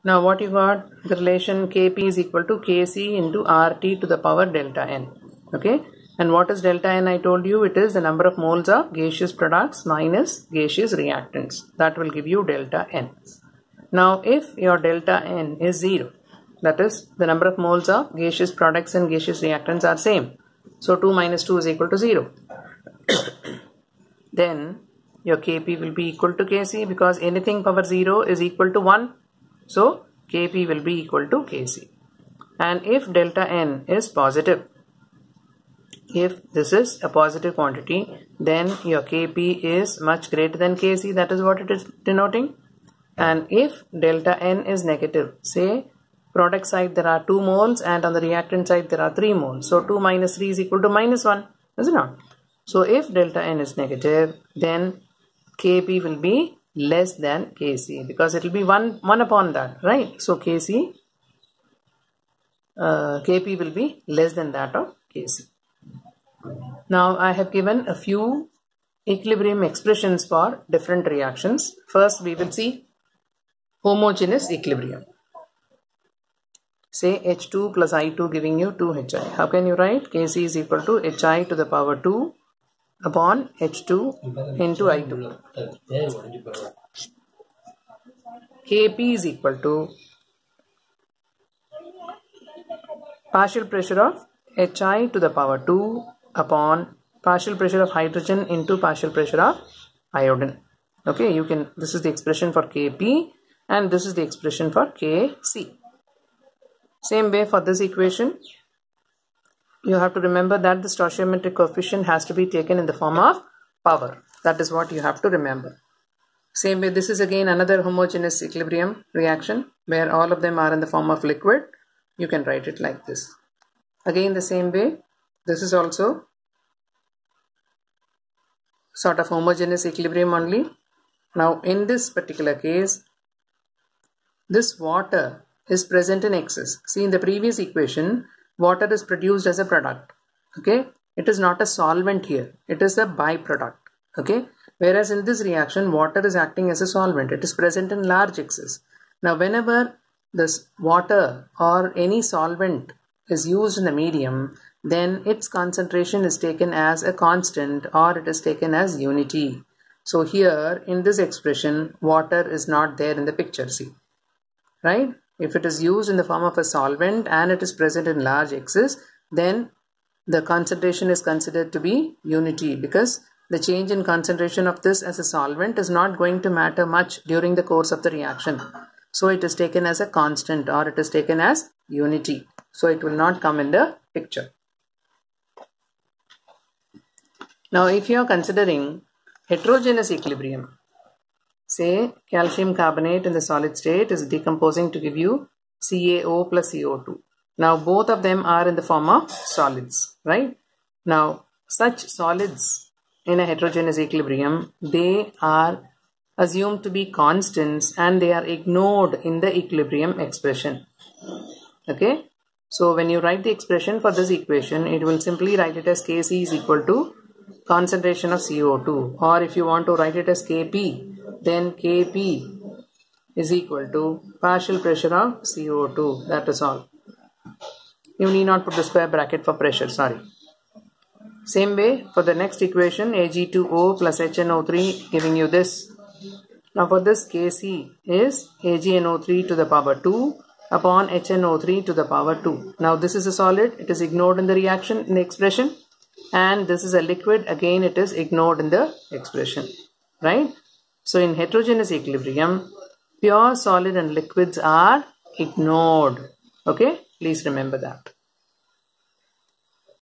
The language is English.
Now what you got? The relation Kp is equal to Kc into RT to the power delta N. Okay. And what is delta N? I told you it is the number of moles of gaseous products minus gaseous reactants. That will give you delta N. Now if your delta N is 0, that is the number of moles of gaseous products and gaseous reactants are same. So 2 minus 2 is equal to 0. Then your Kp will be equal to Kc because anything power 0 is equal to 1. So Kp will be equal to Kc. And if delta N is positive, if this is a positive quantity, then your Kp is much greater than Kc. That is what it is denoting. And if delta N is negative, say product side there are 2 moles and on the reactant side there are 3 moles. So 2 minus 3 is equal to minus 1, is it not? So if delta N is negative, then Kp will be less than Kc because it will be 1 upon that, right? So Kp will be less than that of Kc. Now I have given a few equilibrium expressions for different reactions. First we will see homogeneous equilibrium. Say H2 plus I2 giving you 2Hi. How can you write? Kc is equal to Hi to the power 2 upon H2 into I2. Kp is equal to partial pressure of Hi to the power 2 upon partial pressure of hydrogen into partial pressure of iodine. Okay, this is the expression for Kp and this is the expression for Kc. Same way for this equation, you have to remember that the stoichiometric coefficient has to be taken in the form of power. That is what you have to remember. Same way, this is again another homogeneous equilibrium reaction where all of them are in the form of liquid. You can write it like this. Again the same way, this is also sort of homogeneous equilibrium only. Now in this particular case, this water is present in excess. See, in the previous equation, water is produced as a product. Okay, it is not a solvent here, it is a byproduct. Okay, whereas in this reaction, water is acting as a solvent. It is present in large excess. Now whenever this water or any solvent is used in the medium, then its concentration is taken as a constant or it is taken as unity. So here in this expression, water is not there in the picture. See, right? If it is used in the form of a solvent and it is present in large excess, then the concentration is considered to be unity because the change in concentration of this as a solvent is not going to matter much during the course of the reaction. So it is taken as a constant or it is taken as unity. So it will not come in the picture. Now if you are considering heterogeneous equilibrium, say calcium carbonate in the solid state is decomposing to give you CaO plus CO2. Now both of them are in the form of solids, right? Now such solids in a heterogeneous equilibrium, they are assumed to be constants and they are ignored in the equilibrium expression. Okay, so when you write the expression for this equation, it will simply write it as Kc is equal to concentration of CO2, or if you want to write it as Kp, then Kp is equal to partial pressure of CO2. That is all. You need not put the square bracket for pressure, sorry. Same way for the next equation, Ag2O plus HNO3 giving you this. Now for this, Kc is AgNO3 to the power 2 upon HNO3 to the power 2. Now this is a solid, it is ignored in the reaction in the expression, and this is a liquid, again it is ignored in the expression, right? So in heterogeneous equilibrium, pure solid and liquids are ignored. Okay, please remember that.